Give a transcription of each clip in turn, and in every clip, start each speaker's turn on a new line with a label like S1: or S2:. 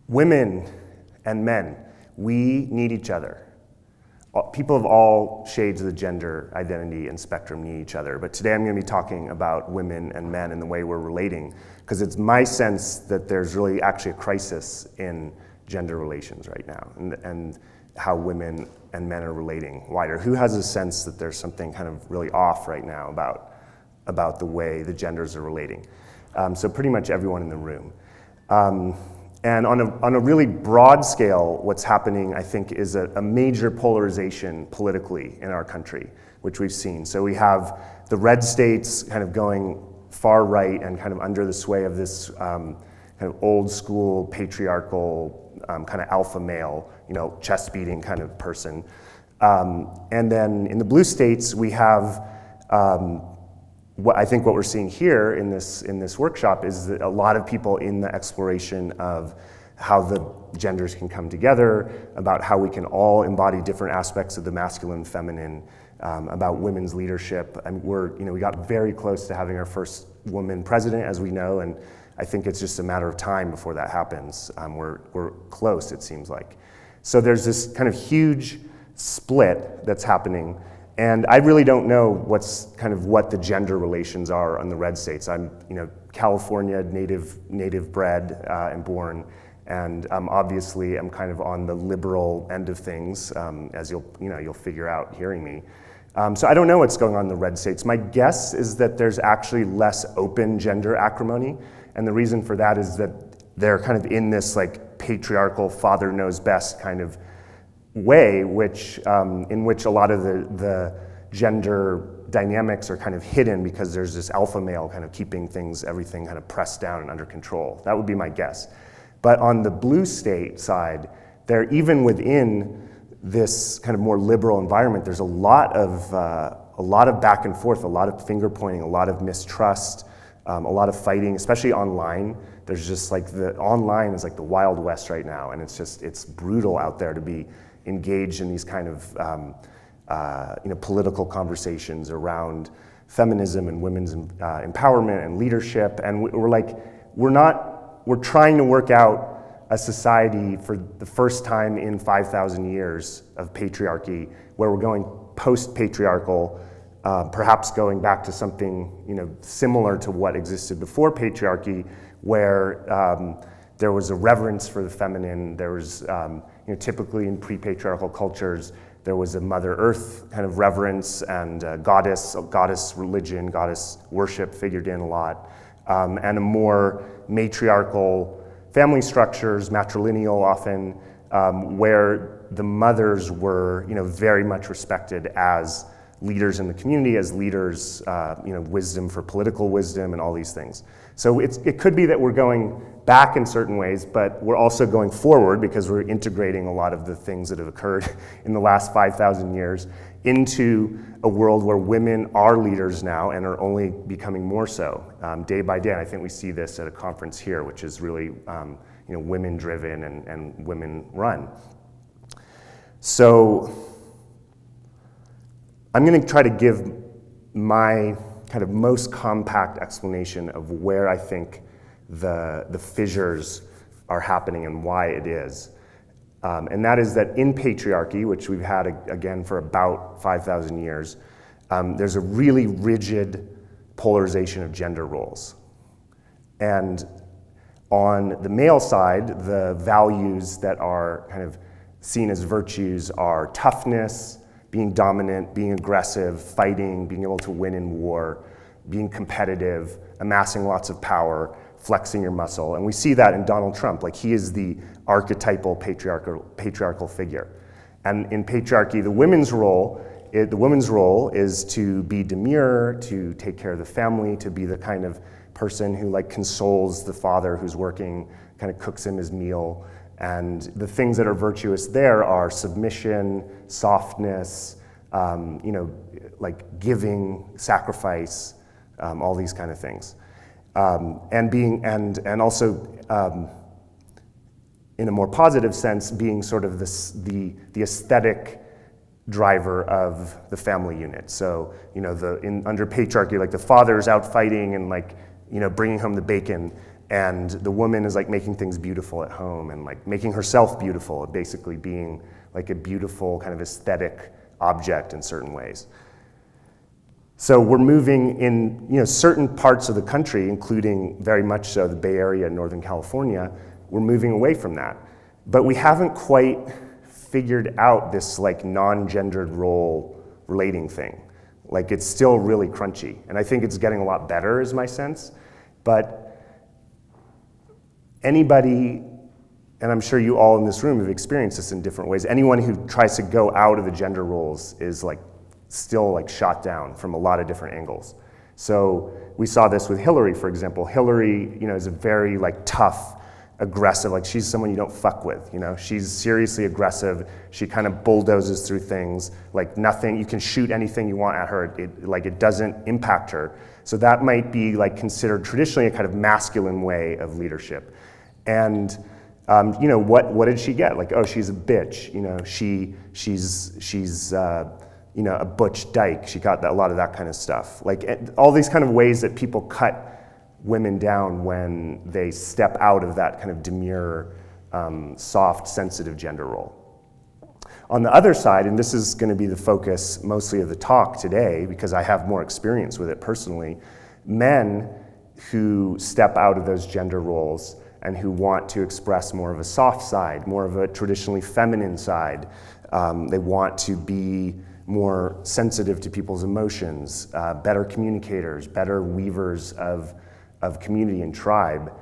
S1: Women and men, we need each other. People of all shades of the gender identity and spectrum need each other, but today I'm going to be talking about women and men and the way we're relating, because it's my sense that there's really actually a crisis in gender relations right now, and how women and men are relating wider. Who has a sense that there's something kind of really off right now about the way the genders are relating? So pretty much everyone in the room. And on a really broad scale, what's happening, I think, is a major polarization politically in our country, which we've seen. So we have the red states kind of going far right and kind of under the sway of this kind of old school patriarchal kind of alpha male, chest beating kind of person. And then in the blue states, we have what we're seeing here in this workshop is that a lot of people in the exploration of how the genders can come together, about how we can all embody different aspects of the masculine and feminine, about women's leadership. And we got very close to having our first woman president, as we know, and I think it's just a matter of time before that happens. We're close, it seems like. So there's this kind of huge split that's happening. And I really don't know what the gender relations are on the red states. I'm, California native bred and born, and obviously I'm kind of on the liberal end of things, as you'll figure out hearing me. So I don't know what's going on in the red states. My guess is that there's actually less open gender acrimony, and the reason for that is that they're kind of in this like patriarchal father knows best kind of way, in which a lot of the gender dynamics are kind of hidden because there's this alpha male kind of keeping everything kind of pressed down and under control. That would be my guess. But on the blue state side, even within this kind of more liberal environment, there's a lot of back and forth, a lot of finger pointing, a lot of mistrust, a lot of fighting, especially online. There's just online is like the Wild West right now, and it's brutal out there to be engaged in these kind of political conversations around feminism and women's empowerment and leadership. And we're trying to work out a society for the first time in 5,000 years of patriarchy, where we're going post-patriarchal, perhaps going back to something similar to what existed before patriarchy, where there was a reverence for the feminine. There was, typically in pre-patriarchal cultures, there was a Mother Earth kind of reverence and goddess religion, goddess worship figured in a lot, and a more matriarchal family structures, matrilineal often, where the mothers were, very much respected as leaders in the community, as leaders, wisdom for political wisdom and all these things. So it could be that we're going back in certain ways, but we're also going forward because we're integrating a lot of the things that have occurred in the last 5,000 years into a world where women are leaders now and are only becoming more so day by day. And I think we see this at a conference here, which is really women-driven and women-run. So I'm going to try to give my kind of most compact explanation of where I think the fissures are happening and why it is. And that is that in patriarchy, which we've had again for about 5,000 years, there's a really rigid polarization of gender roles. And on the male side, the values that are kind of seen as virtues are toughness, being dominant, being aggressive, fighting, being able to win in war, being competitive, amassing lots of power, flexing your muscle. And we see that in Donald Trump. Like, he is the archetypal patriarchal figure. And in patriarchy, the women's role is to be demure, to take care of the family, to be the kind of person who consoles the father who's working, kind of cooks him his meal. And the things that are virtuous there are submission, softness, giving, sacrifice, all these kind of things. And also in a more positive sense, being sort of the aesthetic driver of the family unit. So under patriarchy, the father's out fighting and bringing home the bacon, And the woman is like making things beautiful at home and like making herself beautiful, basically being like a beautiful kind of aesthetic object in certain ways. So we're moving in certain parts of the country, including very much so the Bay Area and Northern California, we're moving away from that. But we haven't quite figured out this like non-gendered role relating thing. Like it's still really crunchy. And I think it's getting a lot better is my sense. But anybody, and I'm sure you all in this room have experienced this in different ways, anyone who tries to go out of the gender roles is like still like shot down from a lot of different angles. So we saw this with Hillary, for example. Hillary, is a very like tough, aggressive, like she's someone you don't fuck with, She's seriously aggressive. She kind of bulldozes through things, like nothing, you can shoot anything you want at her, it doesn't impact her. So that might be like considered traditionally a kind of masculine way of leadership. And what did she get? Like, oh, she's a bitch. She's a butch dyke. She got a lot of that kind of stuff. Like all these kind of ways that people cut women down when they step out of that kind of demure, soft, sensitive gender role. On the other side, and this is going to be the focus mostly of the talk today because I have more experience with it personally, men who step out of those gender roles and who want to express more of a soft side, more of a traditionally feminine side. They want to be more sensitive to people's emotions, better communicators, better weavers of community and tribe,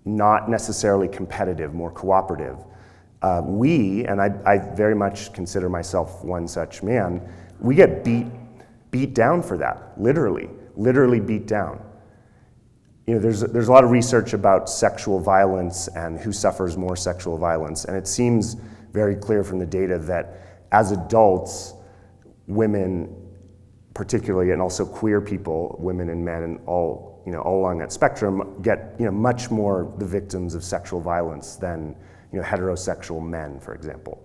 S1: not necessarily competitive, more cooperative. And I very much consider myself one such man, we get beat down for that, literally beat down. There's a lot of research about sexual violence and who suffers more sexual violence, and it seems very clear from the data that as adults, women particularly, and also queer people, women and men, and all along that spectrum, get much more the victims of sexual violence than heterosexual men, for example.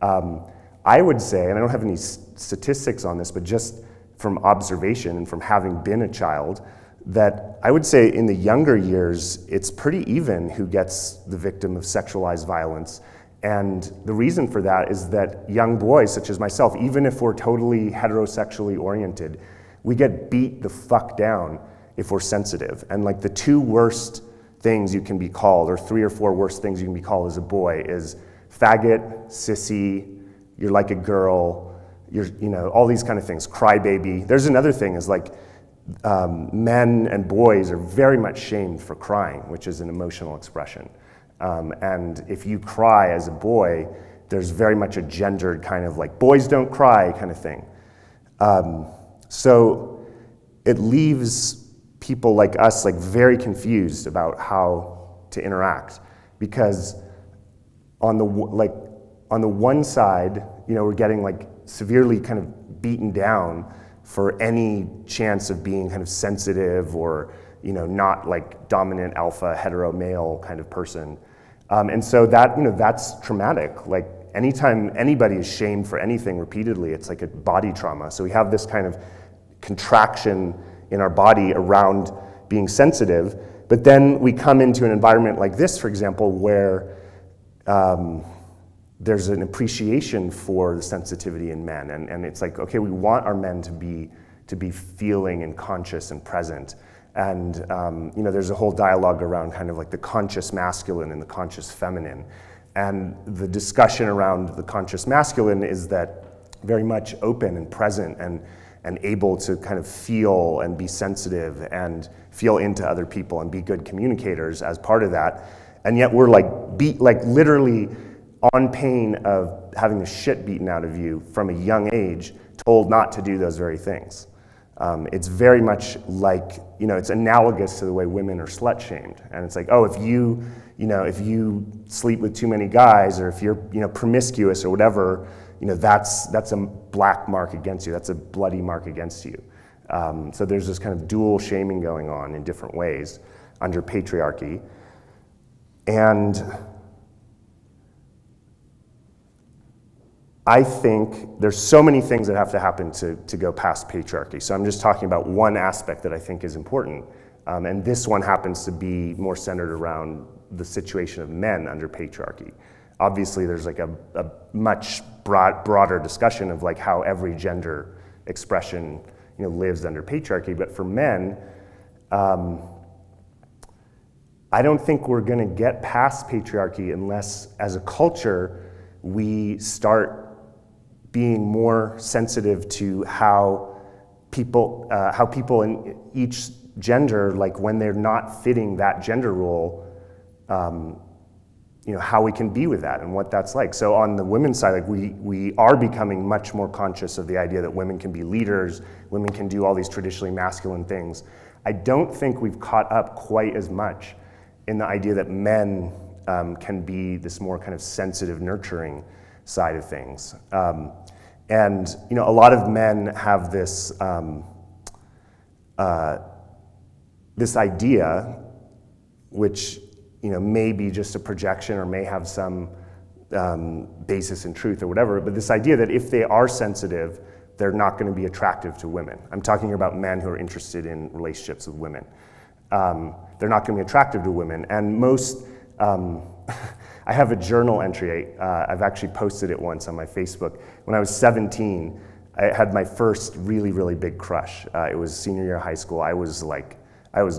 S1: I would say, and I don't have any statistics on this, but just from observation and from having been a child, that I would say in the younger years, it's pretty even who gets the victim of sexualized violence. And the reason for that is that young boys, such as myself, even if we're totally heterosexually oriented, we get beat the fuck down if we're sensitive. And like the two worst things you can be called, or 3 or 4 worst things you can be called as a boy, is faggot, sissy, you're like a girl, all these kind of things, crybaby. There's another thing is like, men and boys are very much shamed for crying, which is an emotional expression. And if you cry as a boy, there's very much a gendered kind of like, boys don't cry kind of thing. So it leaves people like us like very confused about how to interact, because on the one side, we're getting like severely kind of beaten down for any chance of being kind of sensitive or not like dominant alpha hetero male kind of person. And so that, that's traumatic. Like anytime anybody is shamed for anything repeatedly, it's like a body trauma. So we have this kind of contraction in our body around being sensitive, but then we come into an environment like this, for example, where there's an appreciation for the sensitivity in men. And it's like, okay, we want our men to be feeling and conscious and present. And there's a whole dialogue around kind of like the conscious masculine and the conscious feminine. And the discussion around the conscious masculine is that very much open and present and able to kind of feel and be sensitive and feel into other people and be good communicators as part of that. And yet we're like literally on pain of having the shit beaten out of you from a young age, told not to do those very things. It's very much like, it's analogous to the way women are slut shamed. And it's like, oh, if you sleep with too many guys, or if you're, promiscuous or whatever, that's a black mark against you. That's a bloody mark against you. So there's this kind of dual shaming going on in different ways under patriarchy. And I think there's so many things that have to happen to go past patriarchy. So I'm just talking about one aspect that I think is important. And this one happens to be more centered around the situation of men under patriarchy. Obviously, there's like a much broader discussion of like how every gender expression, you know, lives under patriarchy. But for men, I don't think we're going to get past patriarchy unless, as a culture, we start being more sensitive to how people in each gender, like when they're not fitting that gender role, you know, how we can be with that and what that's like. So on the women's side, like we are becoming much more conscious of the idea that women can be leaders, women can do all these traditionally masculine things. I don't think we've caught up quite as much in the idea that men can be this more kind of sensitive, nurturing side of things. And you know, a lot of men have this this idea, which you know may be just a projection or may have some basis in truth or whatever, but this idea that if they are sensitive, they're not going to be attractive to women. I'm talking about men who are interested in relationships with women. They're not going to be attractive to women. And most, I have a journal entry, I've actually posted it once on my Facebook. When I was 17, I had my first really, really big crush. It was senior year of high school. I was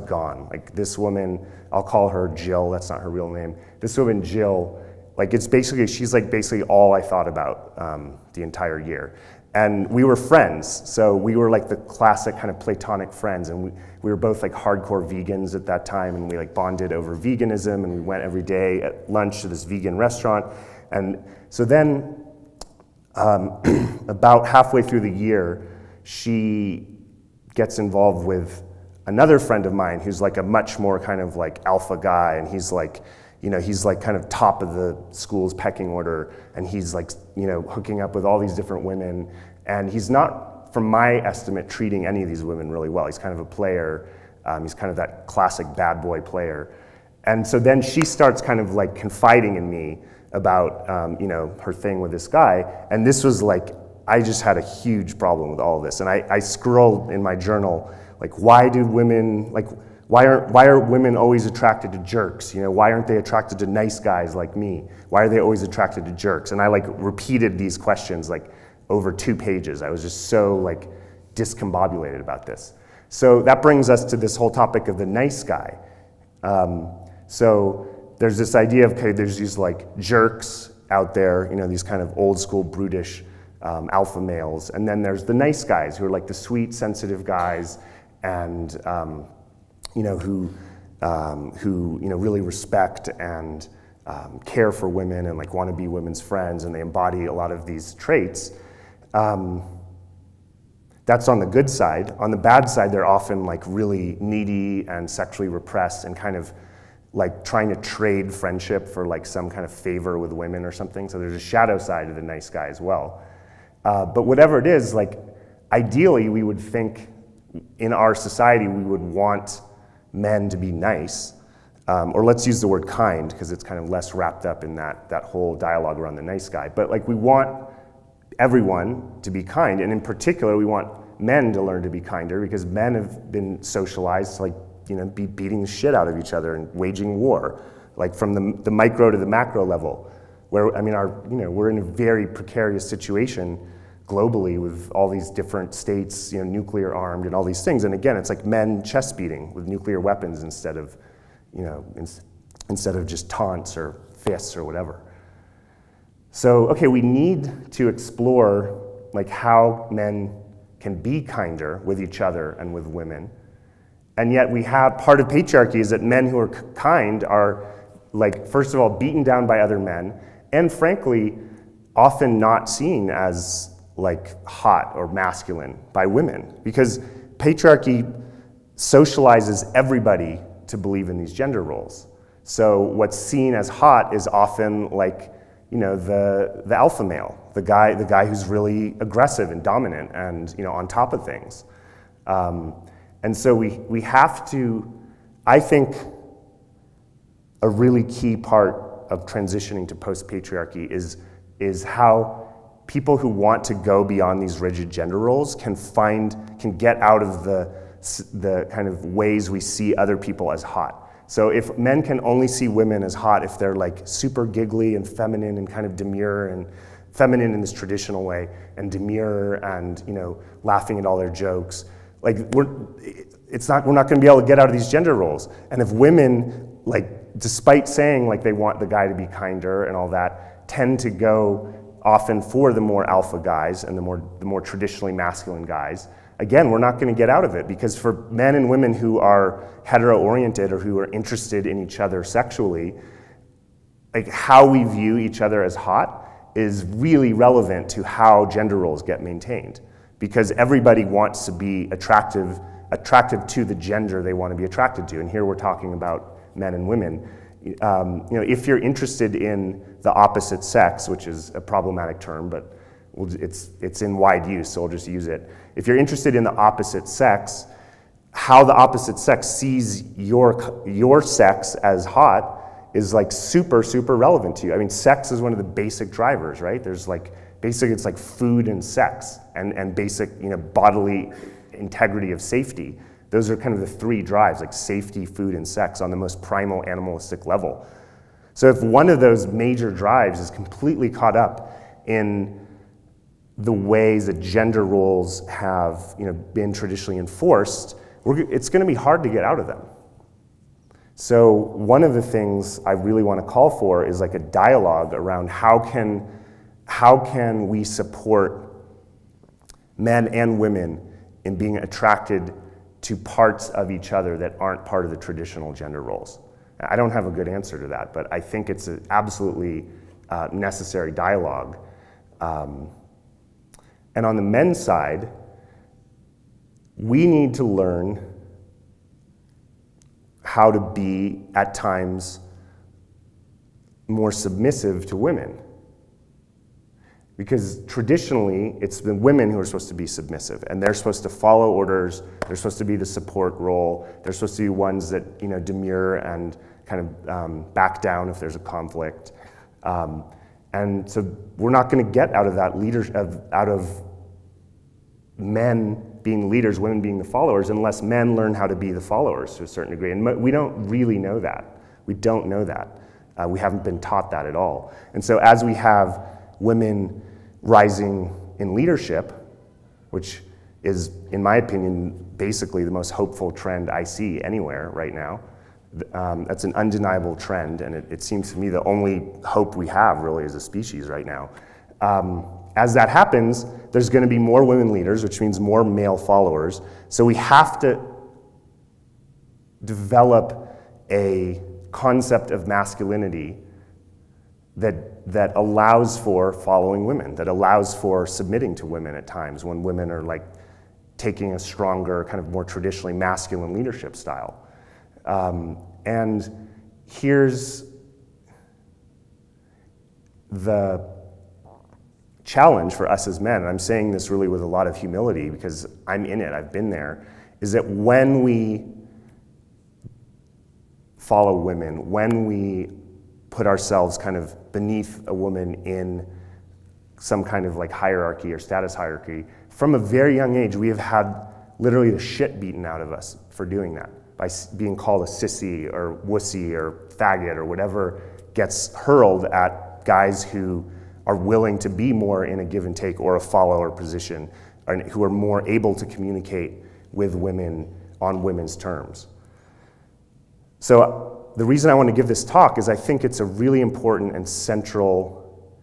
S1: gone. Like this woman, I'll call her Jill, that's not her real name. This woman, Jill, like she's like basically all I thought about the entire year. And we were friends, so we were like the classic kind of platonic friends, and we were both like hardcore vegans at that time, and we like bonded over veganism, and we went every day at lunch to this vegan restaurant. And so then, about halfway through the year, she gets involved with another friend of mine who's like a much more kind of like alpha guy, and he's like, you know, he's like kind of top of the school's pecking order, and he's like, you know, hooking up with all these different women, and he's not, from my estimate, treating any of these women really well. He's kind of a player. He's kind of that classic bad boy player. And so then she starts kind of like confiding in me about, you know, her thing with this guy, and this was like, I just had a huge problem with all of this, and I scrolled in my journal, like, why do women, like, why are women always attracted to jerks? You know, why aren't they attracted to nice guys like me? Why are they always attracted to jerks? And I like repeated these questions like over 2 pages. I was just so like discombobulated about this. So that brings us to this whole topic of the nice guy. So there's this idea of, okay, there's these like jerks out there, you know, these kind of old school brutish alpha males. And then there's the nice guys who are like the sweet, sensitive guys, and you know, who you know, really respect and care for women and like want to be women's friends, and they embody a lot of these traits. That's on the good side. On the bad side, they're often like really needy and sexually repressed and kind of like trying to trade friendship for like some kind of favor with women or something. So there's a shadow side of the nice guy as well. But whatever it is, like ideally we would think in our society we would want men to be nice, or let's use the word kind because it's kind of less wrapped up in that whole dialogue around the nice guy. But like we want everyone to be kind, and in particular we want men to learn to be kinder, because men have been socialized to like, you know, be beating the shit out of each other and waging war, like from the micro to the macro level, where I mean you know, we're in a very precarious situation globally with all these different states, you know, nuclear armed and all these things. And again, it's like men chest beating with nuclear weapons instead of, you know, instead of just taunts or fists or whatever. So, okay, we need to explore like how men can be kinder with each other and with women. And yet we have, part of patriarchy is that men who are kind are like, first of all, beaten down by other men, and frankly, often not seen as like hot or masculine by women, because patriarchy socializes everybody to believe in these gender roles. So what's seen as hot is often like, you know, the alpha male, the guy who's really aggressive and dominant and, you know, on top of things. And so we have to, I think a really key part of transitioning to post-patriarchy is how people who want to go beyond these rigid gender roles can get out of the kind of ways we see other people as hot. So if men can only see women as hot if they're like super giggly and feminine and kind of demure and feminine in this traditional way and demure and, you know, laughing at all their jokes, like we're not going to be able to get out of these gender roles. And if women, like, despite saying like they want the guy to be kinder and all that, tend to go often for the more alpha guys and the more traditionally masculine guys, again, we're not going to get out of it, because for men and women who are hetero-oriented or who are interested in each other sexually, like how we view each other as hot is really relevant to how gender roles get maintained, because everybody wants to be attractive to the gender they want to be attracted to. And here we're talking about men and women. You know, if you're interested in the opposite sex, which is a problematic term, but it's in wide use, so we'll just use it. If you're interested in the opposite sex, how the opposite sex sees your sex as hot is like super, super relevant to you. I mean, sex is one of the basic drivers, right? There's like, basically it's like food and sex and basic, you know, bodily integrity of safety. Those are kind of the three drives, like safety, food, and sex on the most primal animalistic level. So if one of those major drives is completely caught up in the ways that gender roles have, you know, been traditionally enforced, it's going to be hard to get out of them. So one of the things I really want to call for is like a dialogue around how can we support men and women in being attracted to parts of each other that aren't part of the traditional gender roles. I don't have a good answer to that, but I think it's an absolutely necessary dialogue. And on the men's side, we need to learn how to be, at times, more submissive to women. Because traditionally, it's the women who are supposed to be submissive, and they're supposed to follow orders, they're supposed to be the support role, they're supposed to be ones that, you know, demur and kind of back down if there's a conflict. And so we're not going to get out of that out of men being leaders, women being the followers, unless men learn how to be the followers to a certain degree. And we don't really know that. We don't know that. We haven't been taught that at all. And so as we have women rising in leadership, which is, in my opinion, basically the most hopeful trend I see anywhere right now. That's an undeniable trend, and it seems to me the only hope we have really as a species right now. As that happens, there's going to be more women leaders, which means more male followers. So we have to develop a concept of masculinity that allows for following women, that allows for submitting to women at times when women are like taking a stronger, kind of more traditionally masculine leadership style. And here's the challenge for us as men, and I'm saying this really with a lot of humility because I'm in it, I've been there, is that when we follow women, when we put ourselves kind of beneath a woman in some kind of like hierarchy or status hierarchy, from a very young age we have had literally the shit beaten out of us for doing that, by being called a sissy or wussy or faggot or whatever gets hurled at guys who are willing to be more in a give and take or a follower position, and who are more able to communicate with women on women's terms. So the reason I want to give this talk is I think it's a really important and central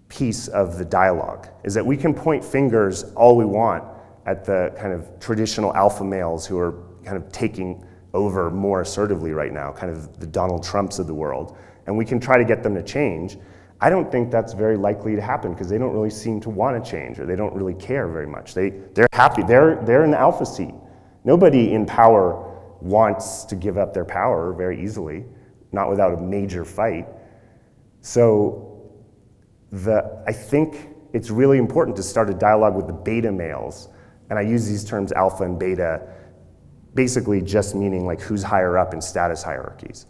S1: piece of the dialogue, is that we can point fingers all we want at the kind of traditional alpha males who are kind of taking over more assertively right now, kind of the Donald Trumps of the world, and we can try to get them to change. I don't think that's very likely to happen because they don't really seem to want to change, or they don't really care very much. They're happy, they're in the alpha seat. Nobody in power wants to give up their power very easily, not without a major fight. So I think it's really important to start a dialogue with the beta males, and I use these terms alpha and beta, basically just meaning like who's higher up in status hierarchies,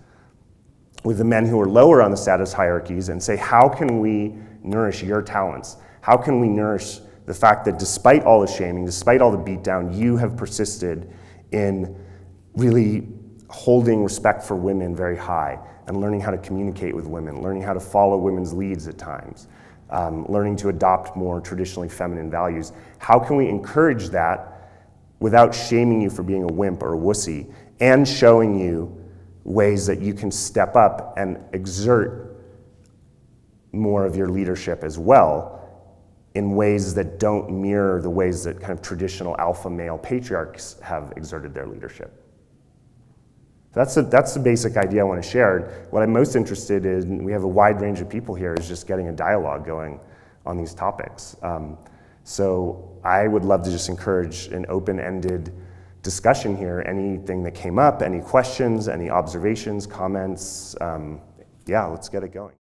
S1: with the men who are lower on the status hierarchies, and say, how can we nourish your talents? How can we nourish the fact that despite all the shaming, despite all the beatdown, you have persisted in really holding respect for women very high and learning how to communicate with women, learning how to follow women's leads at times, learning to adopt more traditionally feminine values. How can we encourage that without shaming you for being a wimp or a wussy, and showing you ways that you can step up and exert more of your leadership as well in ways that don't mirror the ways that kind of traditional alpha male patriarchs have exerted their leadership. That's the basic idea I want to share. What I'm most interested in, we have a wide range of people here, is just getting a dialogue going on these topics. So I would love to just encourage an open-ended discussion here. Anything that came up, any questions, any observations, comments, yeah, let's get it going.